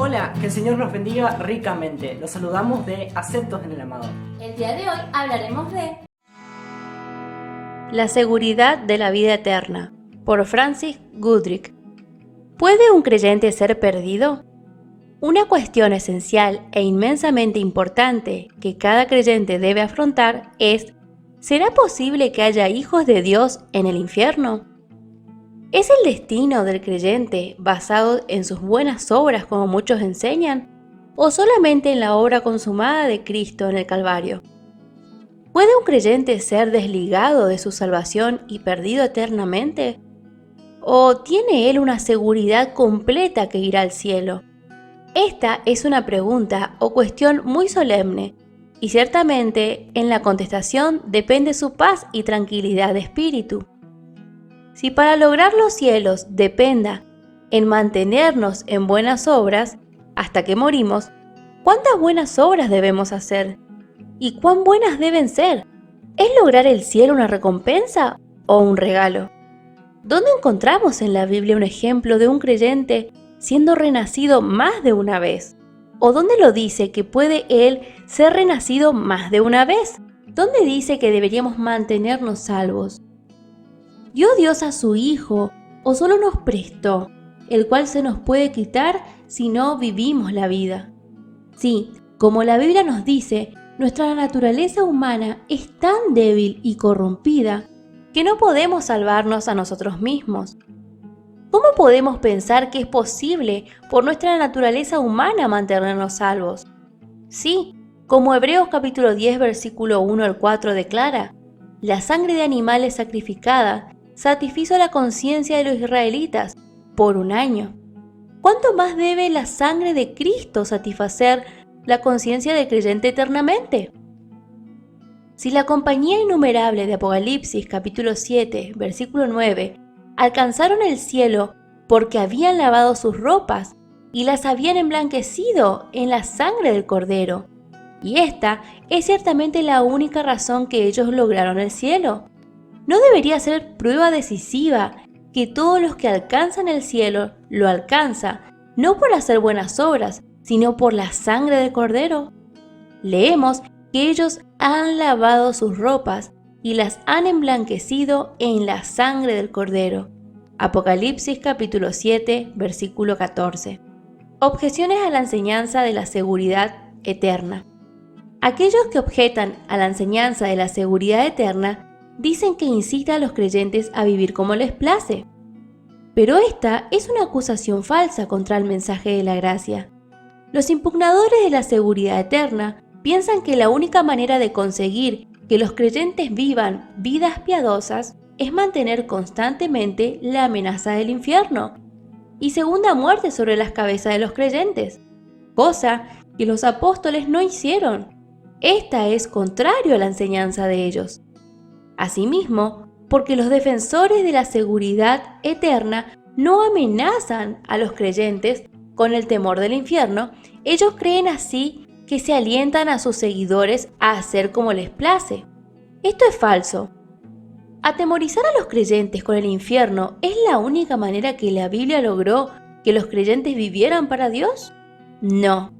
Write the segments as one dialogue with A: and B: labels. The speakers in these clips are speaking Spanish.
A: Hola, que el Señor nos bendiga ricamente. Los saludamos de Aceptos en el Amado.
B: El día de hoy hablaremos de
C: La seguridad de la vida eterna, por Francis Goodrick. ¿Puede un creyente ser perdido? Una cuestión esencial e inmensamente importante que cada creyente debe afrontar es: ¿será posible que haya hijos de Dios en el infierno? ¿Es el destino del creyente basado en sus buenas obras, como muchos enseñan, o solamente en la obra consumada de Cristo en el Calvario? ¿Puede un creyente ser desligado de su salvación y perdido eternamente? ¿O tiene él una seguridad completa que irá al cielo? Esta es una pregunta o cuestión muy solemne, y ciertamente en la contestación depende su paz y tranquilidad de espíritu. Si para lograr los cielos dependa en mantenernos en buenas obras hasta que morimos, ¿cuántas buenas obras debemos hacer? ¿Y cuán buenas deben ser? ¿Es lograr el cielo una recompensa o un regalo? ¿Dónde encontramos en la Biblia un ejemplo de un creyente siendo renacido más de una vez? ¿O dónde lo dice que puede él ser renacido más de una vez? ¿Dónde dice que deberíamos mantenernos salvos? ¿Dio Dios a su Hijo o solo nos prestó, el cual se nos puede quitar si no vivimos la vida? Sí, como la Biblia nos dice, nuestra naturaleza humana es tan débil y corrompida que no podemos salvarnos a nosotros mismos. ¿Cómo podemos pensar que es posible por nuestra naturaleza humana mantenernos salvos? Sí, como Hebreos capítulo 10 versículo 1 al 4 declara, la sangre de animales sacrificada satisfizo la conciencia de los israelitas por un año. ¿Cuánto más debe la sangre de Cristo satisfacer la conciencia del creyente eternamente? Si la compañía innumerable de Apocalipsis capítulo 7 versículo 9 alcanzaron el cielo porque habían lavado sus ropas y las habían emblanquecido en la sangre del Cordero, y esta es ciertamente la única razón que ellos lograron el cielo, ¿no debería ser prueba decisiva que todos los que alcanzan el cielo lo alcanzan no por hacer buenas obras, sino por la sangre del Cordero? Leemos que ellos han lavado sus ropas y las han emblanquecido en la sangre del Cordero. Apocalipsis capítulo 7, versículo 14. Objeciones a la enseñanza de la seguridad eterna. Aquellos que objetan a la enseñanza de la seguridad eterna dicen que incita a los creyentes a vivir como les place. Pero esta es una acusación falsa contra el mensaje de la gracia. Los impugnadores de la seguridad eterna piensan que la única manera de conseguir que los creyentes vivan vidas piadosas es mantener constantemente la amenaza del infierno y segunda muerte sobre las cabezas de los creyentes, cosa que los apóstoles no hicieron. Esta es contrario a la enseñanza de ellos. Asimismo, porque los defensores de la seguridad eterna no amenazan a los creyentes con el temor del infierno, ellos creen así que se alientan a sus seguidores a hacer como les place. Esto es falso. ¿Atemorizar a los creyentes con el infierno es la única manera que la Biblia logró que los creyentes vivieran para Dios? No.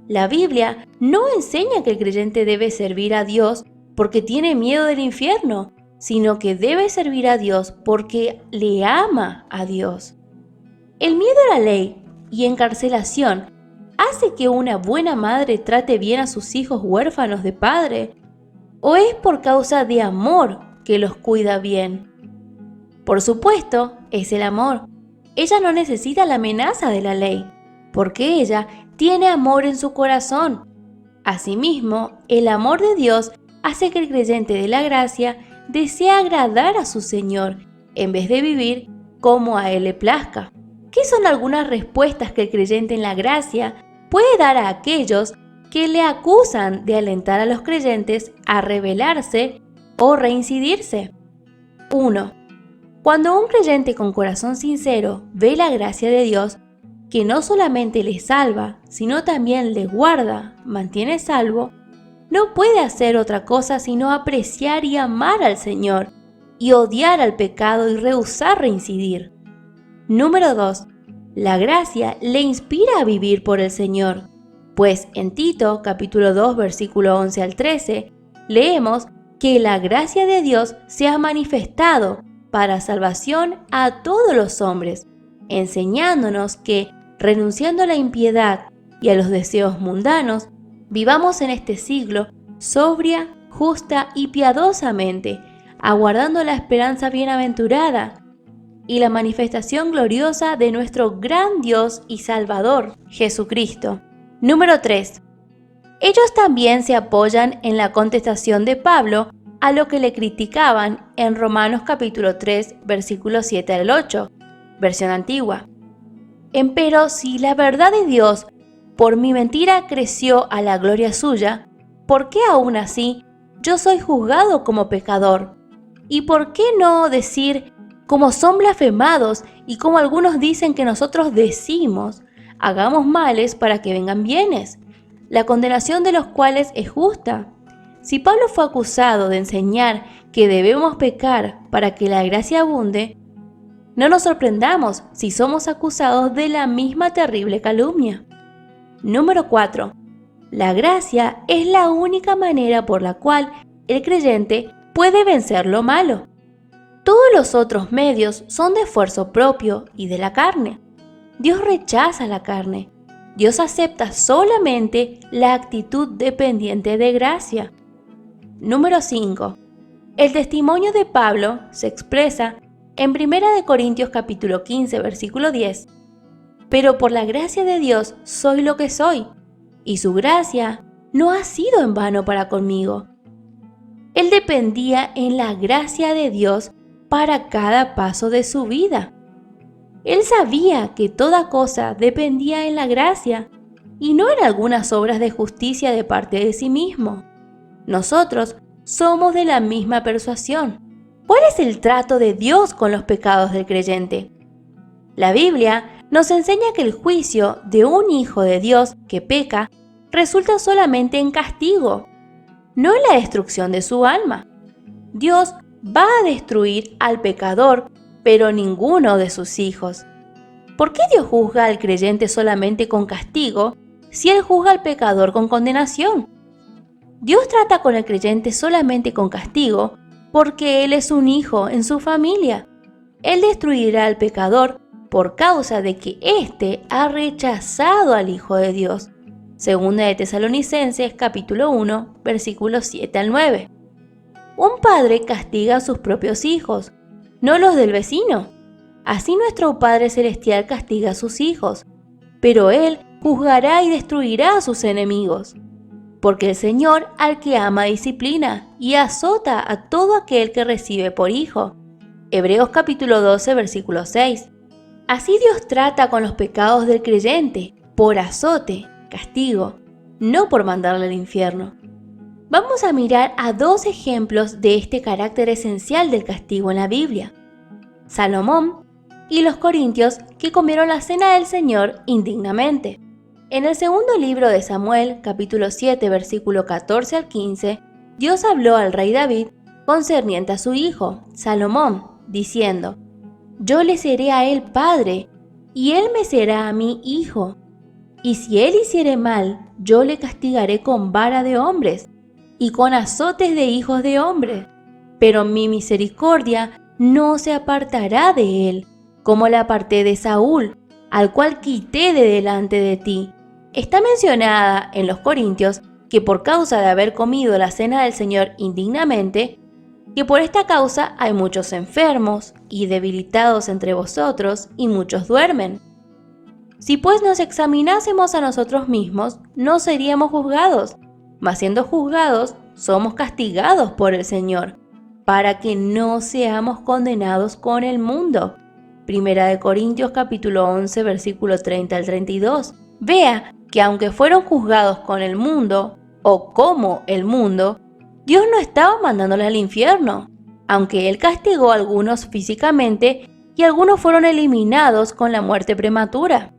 C: La Biblia no enseña que el creyente debe servir a Dios porque tiene miedo del infierno, sino que debe servir a Dios porque le ama a Dios. El miedo a la ley y encarcelación hace que una buena madre trate bien a sus hijos huérfanos de padre, ¿o es por causa de amor que los cuida bien? Por supuesto, es el amor. Ella no necesita la amenaza de la ley, porque ella tiene amor en su corazón. Asimismo, el amor de Dios hace que el creyente de la gracia desee agradar a su Señor, en vez de vivir como a Él le plazca. ¿Qué son algunas respuestas que el creyente en la gracia puede dar a aquellos que le acusan de alentar a los creyentes a rebelarse o reincidirse? 1. Cuando un creyente con corazón sincero ve la gracia de Dios, que no solamente le salva, sino también le guarda, mantiene salvo, no puede hacer otra cosa sino apreciar y amar al Señor, y odiar al pecado y rehusar reincidir. Número 2. La gracia le inspira a vivir por el Señor, pues en Tito capítulo 2 versículo 11 al 13 leemos que la gracia de Dios se ha manifestado para salvación a todos los hombres, enseñándonos que, renunciando a la impiedad y a los deseos mundanos, vivamos en este siglo sobria, justa y piadosamente, aguardando la esperanza bienaventurada y la manifestación gloriosa de nuestro gran Dios y Salvador, Jesucristo. Número 3. Ellos también se apoyan en la contestación de Pablo a lo que le criticaban en Romanos capítulo 3, versículos 7 al 8, versión antigua. Empero si la verdad de Dios por mi mentira creció a la gloria suya, ¿por qué aún así yo soy juzgado como pecador? ¿Y por qué no decir, como son blasfemados y como algunos dicen que nosotros decimos, hagamos males para que vengan bienes, la condenación de los cuales es justa? Si Pablo fue acusado de enseñar que debemos pecar para que la gracia abunde, no nos sorprendamos si somos acusados de la misma terrible calumnia. Número 4. La gracia es la única manera por la cual el creyente puede vencer lo malo. Todos los otros medios son de esfuerzo propio y de la carne. Dios rechaza la carne. Dios acepta solamente la actitud dependiente de gracia. Número 5. El testimonio de Pablo se expresa en 1 Corintios capítulo 15, versículo 10. Pero por la gracia de Dios soy lo que soy, y su gracia no ha sido en vano para conmigo. Él dependía en la gracia de Dios para cada paso de su vida. Él sabía que toda cosa dependía en la gracia y no en algunas obras de justicia de parte de sí mismo. Nosotros somos de la misma persuasión. ¿Cuál es el trato de Dios con los pecados del creyente? La Biblia nos enseña que el juicio de un hijo de Dios que peca resulta solamente en castigo, no en la destrucción de su alma. Dios va a destruir al pecador, pero ninguno de sus hijos. ¿Por qué Dios juzga al creyente solamente con castigo si Él juzga al pecador con condenación? Dios trata con el creyente solamente con castigo porque Él es un hijo en su familia. Él destruirá al pecador por causa de que éste ha rechazado al Hijo de Dios. Segunda de Tesalonicenses capítulo 1, versículos 7 al 9. Un padre castiga a sus propios hijos, no los del vecino. Así nuestro Padre Celestial castiga a sus hijos, pero Él juzgará y destruirá a sus enemigos. Porque el Señor al que ama disciplina y azota a todo aquel que recibe por hijo. Hebreos capítulo 12, versículo 6. Así Dios trata con los pecados del creyente, por azote, castigo, no por mandarle al infierno. Vamos a mirar a dos ejemplos de este carácter esencial del castigo en la Biblia: Salomón y los corintios que comieron la cena del Señor indignamente. En el segundo libro de Samuel, capítulo 7, versículo 14 al 15, Dios habló al rey David concerniente a su hijo, Salomón, diciendo: Yo le seré a él padre, y él me será a mí hijo. Y si él hiciere mal, yo le castigaré con vara de hombres, y con azotes de hijos de hombres. Pero mi misericordia no se apartará de él, como la aparté de Saúl, al cual quité de delante de ti. Está mencionada en los Corintios que por causa de haber comido la cena del Señor indignamente, que por esta causa hay muchos enfermos y debilitados entre vosotros, y muchos duermen. Si pues nos examinásemos a nosotros mismos, no seríamos juzgados, mas siendo juzgados, somos castigados por el Señor, para que no seamos condenados con el mundo. Primera de Corintios capítulo 11, versículo 30 al 32. Vea que aunque fueron juzgados con el mundo, o como el mundo, Dios no estaba mandándoles al infierno, aunque Él castigó a algunos físicamente y algunos fueron eliminados con la muerte prematura.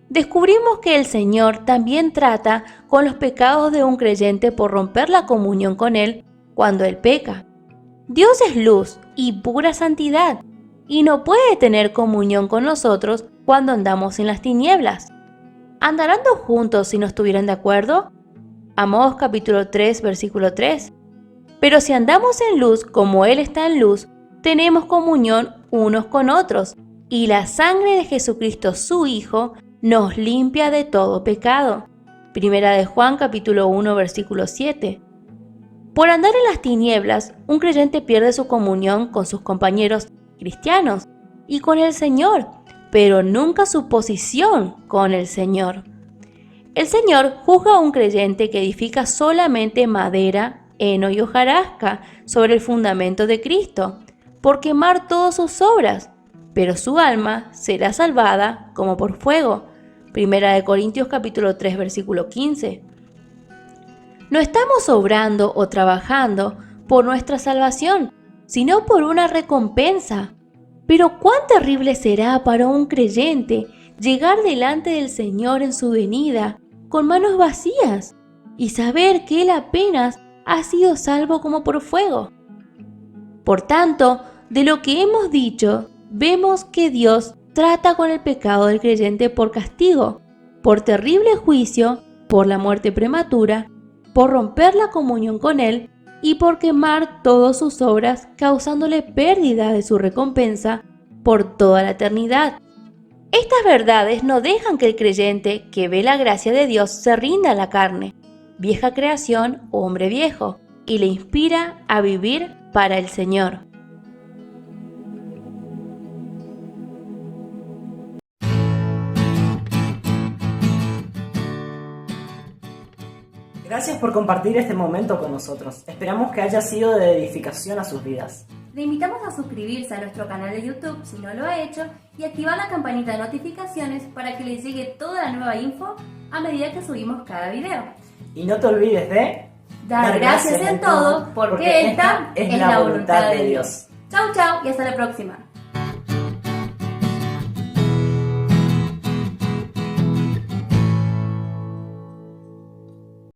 C: Descubrimos que el Señor también trata con los pecados de un creyente por romper la comunión con Él cuando Él peca. Dios es luz y pura santidad, y no puede tener comunión con nosotros cuando andamos en las tinieblas? ¿Andarán dos juntos si no estuvieran de acuerdo? Amós capítulo 3, versículo 3. Pero si andamos en luz como Él está en luz, tenemos comunión unos con otros, y la sangre de Jesucristo su Hijo nos limpia de todo pecado. Primera de Juan capítulo 1, versículo 7. Por andar en las tinieblas, un creyente pierde su comunión con sus compañeros cristianos y con el Señor, pero nunca su posición con el Señor. El Señor juzga a un creyente que edifica solamente madera, heno y hojarasca sobre el fundamento de Cristo, por quemar todas sus obras, pero su alma será salvada como por fuego. Primera de Corintios capítulo 3, versículo 15. No estamos obrando o trabajando por nuestra salvación, sino por una recompensa. Pero cuán terrible será para un creyente llegar delante del Señor en su venida con manos vacías y saber que Él apenas ha sido salvo como por fuego. Por tanto, de lo que hemos dicho, vemos que Dios trata con el pecado del creyente por castigo, por terrible juicio, por la muerte prematura, por romper la comunión con Él y por quemar todas sus obras, causándole pérdida de su recompensa por toda la eternidad. Estas verdades no dejan que el creyente que ve la gracia de Dios se rinda a la carne, vieja creación o hombre viejo, y le inspira a vivir para el Señor.
A: Gracias por compartir este momento con nosotros. Esperamos que haya sido de edificación a sus vidas.
B: Le invitamos a suscribirse a nuestro canal de YouTube si no lo ha hecho y activar la campanita de notificaciones para que le llegue toda la nueva info a medida que subimos cada video.
A: Y no te olvides de
B: Dar gracias en todo porque esta es la voluntad de Dios. Chau chau y hasta la próxima.